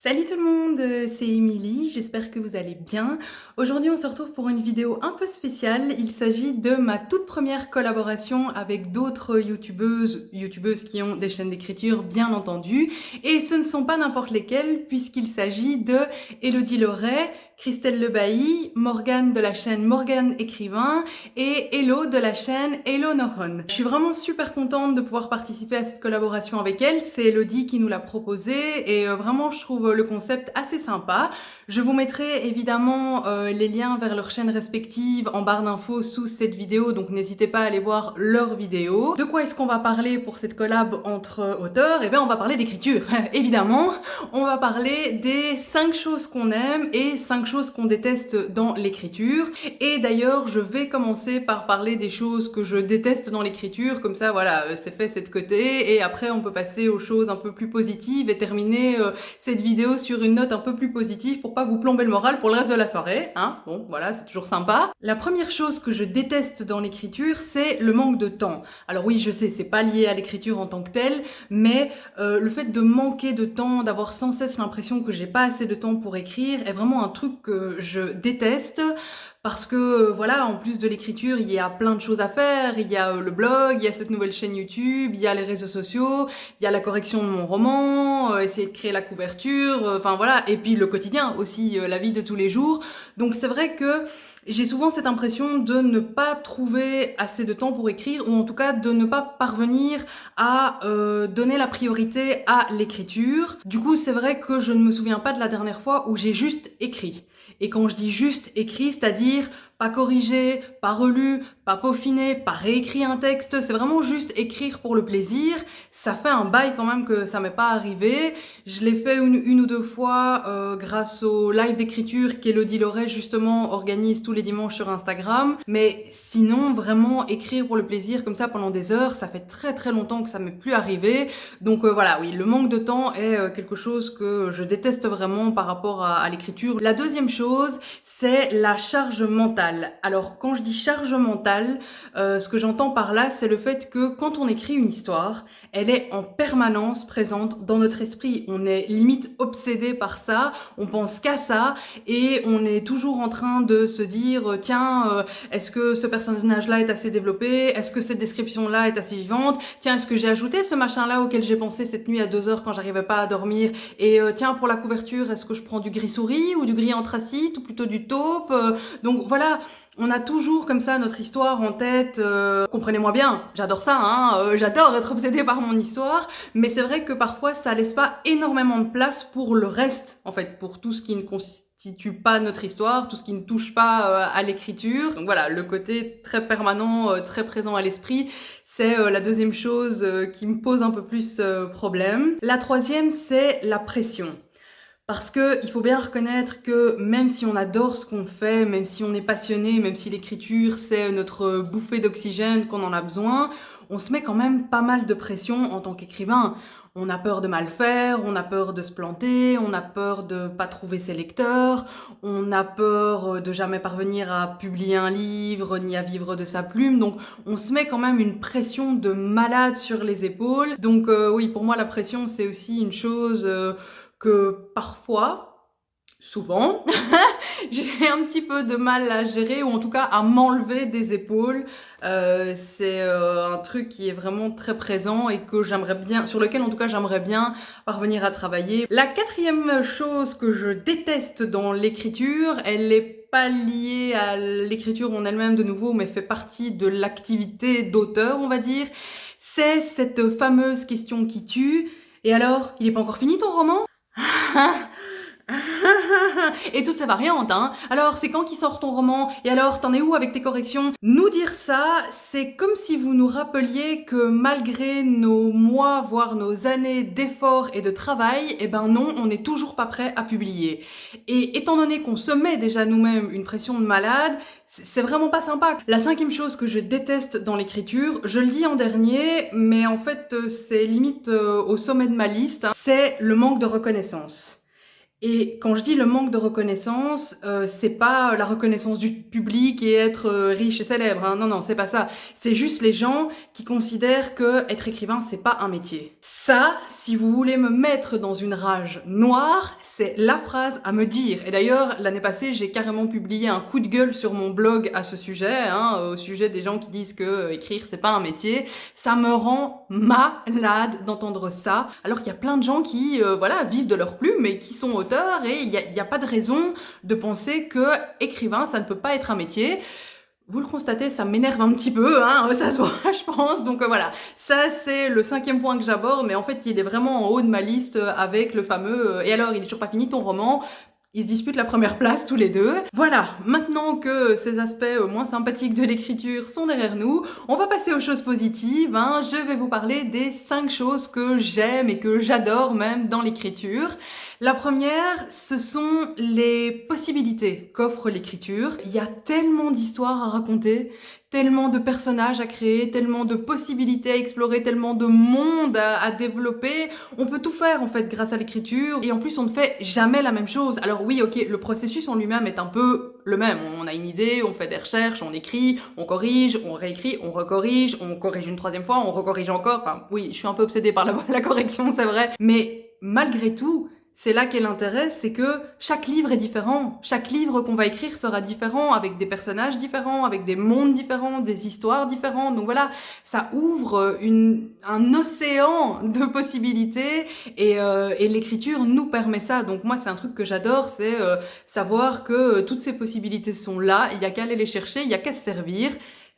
Salut tout le monde, c'est Émilie, j'espère que vous allez bien. Aujourd'hui on se retrouve pour une vidéo un peu spéciale. Il s'agit de ma toute première collaboration avec d'autres youtubeuses qui ont des chaînes d'écriture bien entendu. Et ce ne sont pas n'importe lesquelles puisqu'il s'agit de Élodie Loret, Christelle Lebailly, Morgane de la chaîne Morgane Écrivain et Hello de la chaîne Hello Nohon. Je suis vraiment super contente de pouvoir participer à cette collaboration avec elle. C'est Elodie qui nous l'a proposé et vraiment je trouve le concept assez sympa. Je vous mettrai évidemment les liens vers leurs chaînes respectives en barre d'infos sous cette vidéo, donc n'hésitez pas à aller voir leurs vidéos. De quoi est-ce qu'on va parler pour cette collab entre auteurs? Eh bien on va parler d'écriture, évidemment. On va parler des 5 choses qu'on aime et 5 choses qu'on déteste dans l'écriture. Et d'ailleurs, je vais commencer par parler des choses que je déteste dans l'écriture, comme ça, voilà, c'est fait, c'est de côté. Et après, on peut passer aux choses un peu plus positives et terminer cette vidéo sur une note un peu plus positive pour pas vous plomber le moral pour le reste de la soirée, hein. Bon, voilà, c'est toujours sympa. La première chose que je déteste dans l'écriture, c'est le manque de temps. Alors oui, je sais, c'est pas lié à l'écriture en tant que telle, mais le fait de manquer de temps, d'avoir sans cesse l'impression que j'ai pas assez de temps pour écrire est vraiment un truc que je déteste parce que voilà, en plus de l'écriture, il y a plein de choses à faire, il y a le blog, il y a cette nouvelle chaîne YouTube, il y a les réseaux sociaux, il y a la correction de mon roman, essayer de créer la couverture, enfin voilà, et puis le quotidien aussi, la vie de tous les jours. Donc c'est vrai que j'ai souvent cette impression de ne pas trouver assez de temps pour écrire, ou en tout cas de ne pas parvenir à donner la priorité à l'écriture. Du coup, c'est vrai que je ne me souviens pas de la dernière fois où j'ai juste écrit. Et quand je dis juste écrit, c'est-à-dire pas corrigé, pas relu, pas peaufiné, pas réécrit un texte, c'est vraiment juste écrire pour le plaisir. Ça fait un bail quand même que ça m'est pas arrivé. Je l'ai fait une ou deux fois grâce au live d'écriture qu'Élodie Loret justement organise tous les dimanches sur Instagram. Mais sinon, vraiment écrire pour le plaisir comme ça pendant des heures, ça fait très très longtemps que ça m'est plus arrivé. Donc voilà, oui, le manque de temps est quelque chose que je déteste vraiment par rapport à l'écriture. La deuxième chose, c'est la charge mentale. Alors quand je dis charge mentale, ce que j'entends par là, c'est le fait que quand on écrit une histoire, elle est en permanence présente dans notre esprit. On est limite obsédé par ça, on pense qu'à ça, et on est toujours en train de se dire tiens, est-ce que ce personnage-là est assez développé? Est-ce que cette description-là est assez vivante? Tiens, est-ce que j'ai ajouté ce machin-là auquel j'ai pensé cette nuit à 2 heures quand j'arrivais pas à dormir? Et tiens, pour la couverture, est-ce que je prends du gris souris ou du gris anthracite ou plutôt du taupe? Donc voilà, on a toujours comme ça notre histoire en tête. Comprenez-moi bien, j'adore ça, hein, j'adore être obsédée par mon histoire, mais c'est vrai que parfois ça laisse pas énormément de place pour le reste, en fait, pour tout ce qui ne constitue pas notre histoire, tout ce qui ne touche pas à l'écriture. Donc voilà, le côté très permanent, très présent à l'esprit, c'est la deuxième chose qui me pose un peu plus problème. La troisième, c'est la pression. Parce que il faut bien reconnaître que même si on adore ce qu'on fait, même si on est passionné, même si l'écriture c'est notre bouffée d'oxygène qu'on en a besoin, on se met quand même pas mal de pression en tant qu'écrivain. On a peur de mal faire, on a peur de se planter, on a peur de pas trouver ses lecteurs, on a peur de jamais parvenir à publier un livre ni à vivre de sa plume. Donc on se met quand même une pression de malade sur les épaules. Donc oui, pour moi la pression c'est aussi une chose que parfois, souvent, j'ai un petit peu de mal à gérer ou en tout cas à m'enlever des épaules. C'est un truc qui est vraiment très présent et que j'aimerais bien, sur lequel en tout cas j'aimerais bien parvenir à travailler. La quatrième chose que je déteste dans l'écriture, elle est pas liée à l'écriture en elle-même de nouveau, mais fait partie de l'activité d'auteur, on va dire. C'est cette fameuse question qui tue. Et alors, il est pas encore fini ton roman? Et toutes ces variantes, hein. Alors, c'est quand qu'il sort ton roman? Et alors, t'en es où avec tes corrections? Nous dire ça, c'est comme si vous nous rappeliez que malgré nos mois, voire nos années d'efforts et de travail, eh ben non, on n'est toujours pas prêt à publier. Et étant donné qu'on se met déjà nous-mêmes une pression de malade, c'est vraiment pas sympa. La cinquième chose que je déteste dans l'écriture, je le dis en dernier, mais en fait, c'est limite au sommet de ma liste, hein, c'est le manque de reconnaissance. Et quand je dis le manque de reconnaissance, c'est pas la reconnaissance du public et être, riche et célèbre, hein. Non, non, c'est pas ça. C'est juste les gens qui considèrent qu'être écrivain, c'est pas un métier. Ça, si vous voulez me mettre dans une rage noire, c'est la phrase à me dire. Et d'ailleurs, l'année passée, j'ai carrément publié un coup de gueule sur mon blog à ce sujet, hein, au sujet des gens qui disent que écrire, c'est pas un métier. Ça me rend malade d'entendre ça, alors qu'il y a plein de gens qui, voilà, vivent de leur plume et qui sont auteurs et il y a pas de raison de penser que écrivain, ça ne peut pas être un métier. Vous le constatez, ça m'énerve un petit peu, hein, ça se voit, je pense. Donc voilà, ça c'est le 5e point que j'aborde, mais en fait il est vraiment en haut de ma liste avec le fameux et alors, il est toujours pas fini ton roman? Ils se disputent la première place tous les deux. Voilà, maintenant que ces aspects moins sympathiques de l'écriture sont derrière nous, on va passer aux choses positives, hein. Je vais vous parler des 5 choses que j'aime et que j'adore même dans l'écriture. La première, ce sont les possibilités qu'offre l'écriture. Il y a tellement d'histoires à raconter, tellement de personnages à créer, tellement de possibilités à explorer, tellement de mondes à développer. On peut tout faire en fait grâce à l'écriture et en plus on ne fait jamais la même chose. Alors oui, ok, le processus en lui-même est un peu le même. On a une idée, on fait des recherches, on écrit, on corrige, on réécrit, on recorrige, on corrige une 3e fois, on recorrige encore. Enfin oui, je suis un peu obsédée par la correction, c'est vrai. Mais malgré tout, c'est là qu'est l'intérêt, c'est que chaque livre est différent. Chaque livre qu'on va écrire sera différent, avec des personnages différents, avec des mondes différents, des histoires différentes. Donc voilà, ça ouvre un océan de possibilités et l'écriture nous permet ça. Donc moi, c'est un truc que j'adore, c'est savoir que toutes ces possibilités sont là, il y a qu'à aller les chercher, il y a qu'à se servir.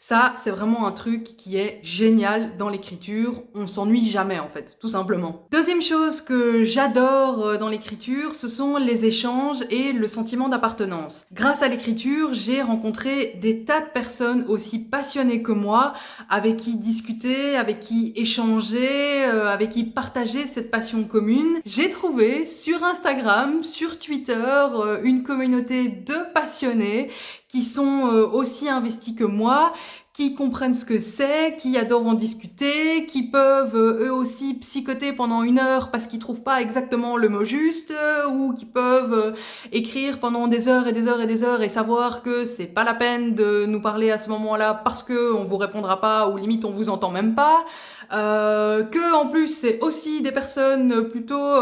Ça, c'est vraiment un truc qui est génial dans l'écriture. On s'ennuie jamais, en fait, tout simplement. Deuxième chose que j'adore dans l'écriture, ce sont les échanges et le sentiment d'appartenance. Grâce à l'écriture, j'ai rencontré des tas de personnes aussi passionnées que moi, avec qui discuter, avec qui échanger, avec qui partager cette passion commune. J'ai trouvé sur Instagram, sur Twitter, une communauté de passionnés qui sont aussi investis que moi, qui comprennent ce que c'est, qui adorent en discuter, qui peuvent eux aussi psychoter pendant 1 heure parce qu'ils trouvent pas exactement le mot juste, ou qui peuvent écrire pendant des heures et des heures et des heures et savoir que c'est pas la peine de nous parler à ce moment-là parce que on vous répondra pas ou limite on vous entend même pas. Que en plus c'est aussi des personnes plutôt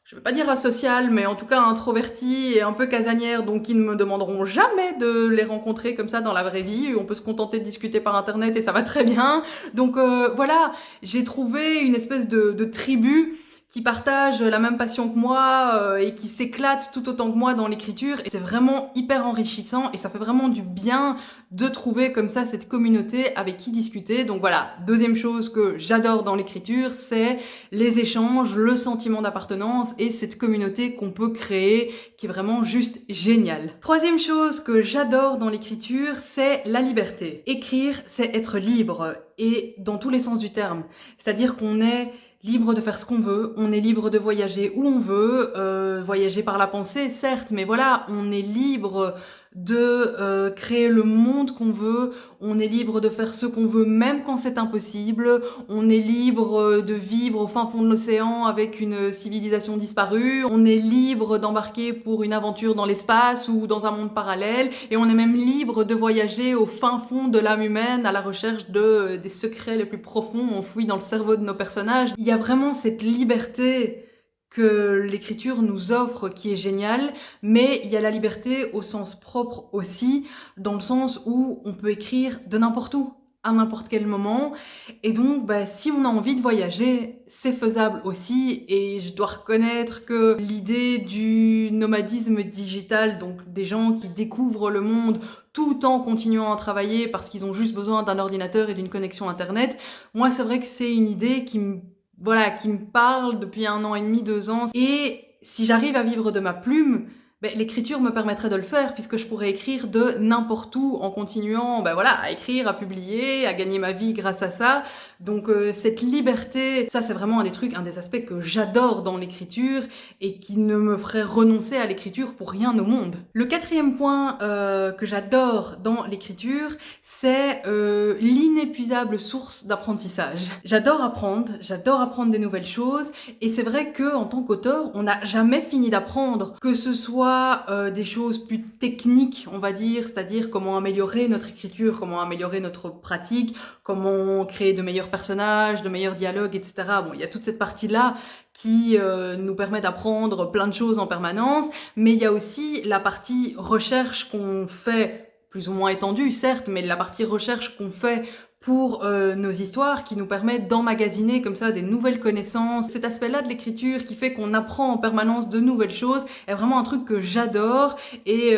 je vais pas dire asociales, mais en tout cas introverties et un peu casanières, donc ils ne me demanderont jamais de les rencontrer comme ça dans la vraie vie. On peut se contenter de discuter par internet et ça va très bien. Donc voilà, j'ai trouvé une espèce de tribu qui partagent la même passion que moi et qui s'éclatent tout autant que moi dans l'écriture. Et c'est vraiment hyper enrichissant et ça fait vraiment du bien de trouver comme ça cette communauté avec qui discuter. Donc voilà, deuxième chose que j'adore dans l'écriture, c'est les échanges, le sentiment d'appartenance et cette communauté qu'on peut créer qui est vraiment juste géniale. Troisième chose que j'adore dans l'écriture, c'est la liberté. Écrire, c'est être libre et dans tous les sens du terme. C'est-à-dire qu'on est libre de faire ce qu'on veut, on est libre de voyager où on veut, voyager par la pensée, certes, mais voilà, on est libre de créer le monde qu'on veut, on est libre de faire ce qu'on veut même quand c'est impossible, on est libre de vivre au fin fond de l'océan avec une civilisation disparue, on est libre d'embarquer pour une aventure dans l'espace ou dans un monde parallèle, et on est même libre de voyager au fin fond de l'âme humaine à la recherche des secrets les plus profonds enfouis dans le cerveau de nos personnages. Il y a vraiment cette liberté que l'écriture nous offre qui est géniale, mais il y a la liberté au sens propre aussi, dans le sens où on peut écrire de n'importe où, à n'importe quel moment, et donc si on a envie de voyager, c'est faisable aussi, et je dois reconnaître que l'idée du nomadisme digital, donc des gens qui découvrent le monde tout en continuant à travailler parce qu'ils ont juste besoin d'un ordinateur et d'une connexion internet, moi c'est vrai que c'est une idée qui me parle depuis 1 an et demi, 2 ans. Et si j'arrive à vivre de ma plume, l'écriture me permettrait de le faire puisque je pourrais écrire de n'importe où en continuant, voilà, à écrire, à publier, à gagner ma vie grâce à ça. Donc cette liberté, ça c'est vraiment un des aspects que j'adore dans l'écriture et qui ne me ferait renoncer à l'écriture pour rien au monde. Le quatrième point que j'adore dans l'écriture, c'est l'inépuisable source d'apprentissage. J'adore apprendre des nouvelles choses et c'est vrai que en tant qu'auteur, on n'a jamais fini d'apprendre, que ce soit des choses plus techniques, on va dire, c'est-à-dire comment améliorer notre écriture, comment améliorer notre pratique, comment créer de meilleurs personnages, de meilleurs dialogues, etc. Bon, il y a toute cette partie-là qui nous permet d'apprendre plein de choses en permanence, mais il y a aussi la partie recherche qu'on fait, plus ou moins étendue, certes, mais la partie recherche qu'on fait pour nos histoires, qui nous permettent d'emmagasiner comme ça des nouvelles connaissances. Cet aspect-là de l'écriture qui fait qu'on apprend en permanence de nouvelles choses est vraiment un truc que j'adore et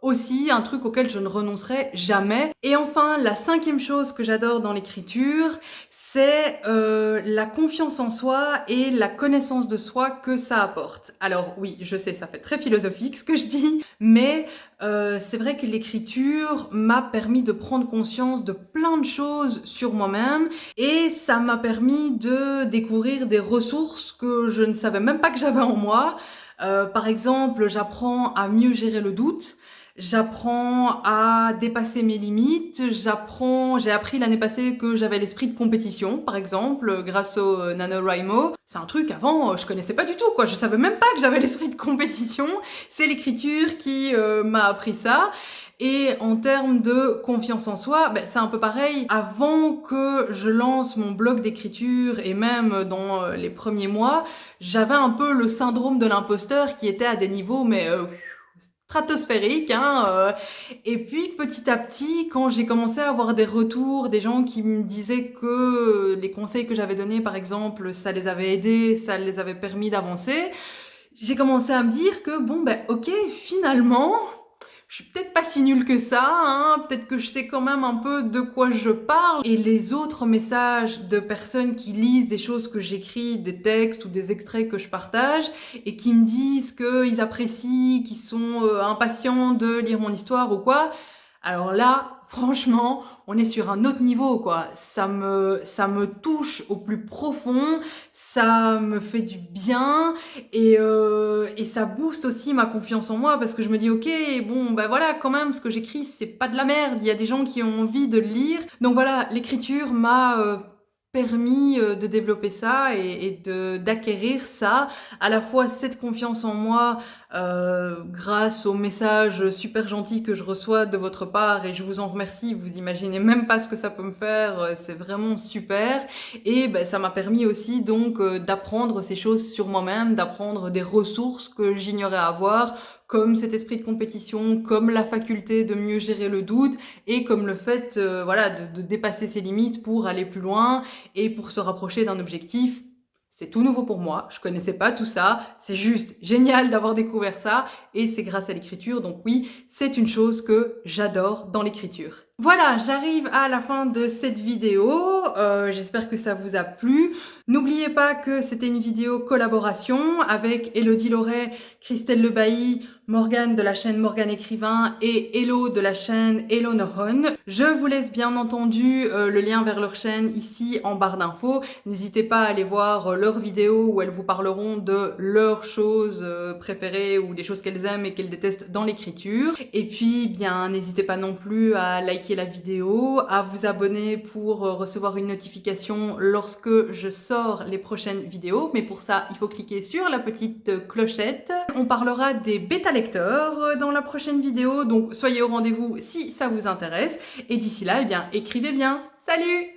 aussi un truc auquel je ne renoncerai jamais. Et enfin, la cinquième chose que j'adore dans l'écriture, c'est la confiance en soi et la connaissance de soi que ça apporte. Alors oui, je sais, ça fait très philosophique ce que je dis, mais c'est vrai que l'écriture m'a permis de prendre conscience de plein de choses sur moi-même et ça m'a permis de découvrir des ressources que je ne savais même pas que j'avais en moi. Par exemple, j'apprends à mieux gérer le doute. J'apprends à dépasser mes limites, j'ai appris l'année passée que j'avais l'esprit de compétition, par exemple, grâce au NaNoWriMo. C'est un truc, avant, je connaissais pas du tout, quoi. Je savais même pas que j'avais l'esprit de compétition. C'est l'écriture qui m'a appris ça. Et en termes de confiance en soi, c'est un peu pareil. Avant que je lance mon blog d'écriture et même dans les premiers mois, j'avais un peu le syndrome de l'imposteur qui était à des niveaux, stratosphérique, et puis petit à petit, quand j'ai commencé à avoir des retours, des gens qui me disaient que les conseils que j'avais donnés, par exemple, ça les avait aidés, ça les avait permis d'avancer, j'ai commencé à me dire que ok, finalement, je suis peut-être pas si nulle que ça, peut-être que je sais quand même un peu de quoi je parle. Et les autres messages de personnes qui lisent des choses que j'écris, des textes ou des extraits que je partage, et qui me disent qu'ils apprécient, qu'ils sont impatients de lire mon histoire ou quoi, alors là, franchement, on est sur un autre niveau, quoi. Ça me touche au plus profond, ça me fait du bien et ça booste aussi ma confiance en moi parce que je me dis ok, voilà, quand même, ce que j'écris, c'est pas de la merde. Il y a des gens qui ont envie de le lire. Donc voilà, l'écriture m'a permis de développer ça et d'acquérir ça, à la fois cette confiance en moi grâce aux messages super gentils que je reçois de votre part et je vous en remercie, vous imaginez même pas ce que ça peut me faire, c'est vraiment super. Et ça m'a permis aussi donc d'apprendre ces choses sur moi-même, d'apprendre des ressources que j'ignorais avoir, comme cet esprit de compétition, comme la faculté de mieux gérer le doute et comme le fait de dépasser ses limites pour aller plus loin et pour se rapprocher d'un objectif. C'est tout nouveau pour moi, je connaissais pas tout ça, c'est juste génial d'avoir découvert ça et c'est grâce à l'écriture, donc oui, c'est une chose que j'adore dans l'écriture. Voilà, j'arrive à la fin de cette vidéo, j'espère que ça vous a plu. N'oubliez pas que c'était une vidéo collaboration avec Elodie Loret, Christelle Lebailly, Morgane de la chaîne Morgane Écrivain et Hello de la chaîne Hello Nohon. Je vous laisse bien entendu le lien vers leur chaîne ici en barre d'infos. N'hésitez pas à aller voir leurs vidéos où elles vous parleront de leurs choses préférées ou des choses qu'elles aiment et qu'elles détestent dans l'écriture. Et puis, n'hésitez pas non plus à liker la vidéo, à vous abonner pour recevoir une notification lorsque je sors les prochaines vidéos. Mais pour ça, il faut cliquer sur la petite clochette. On parlera des bêta-lecteurs dans la prochaine vidéo, donc soyez au rendez-vous si ça vous intéresse. Et d'ici là, écrivez bien. Salut!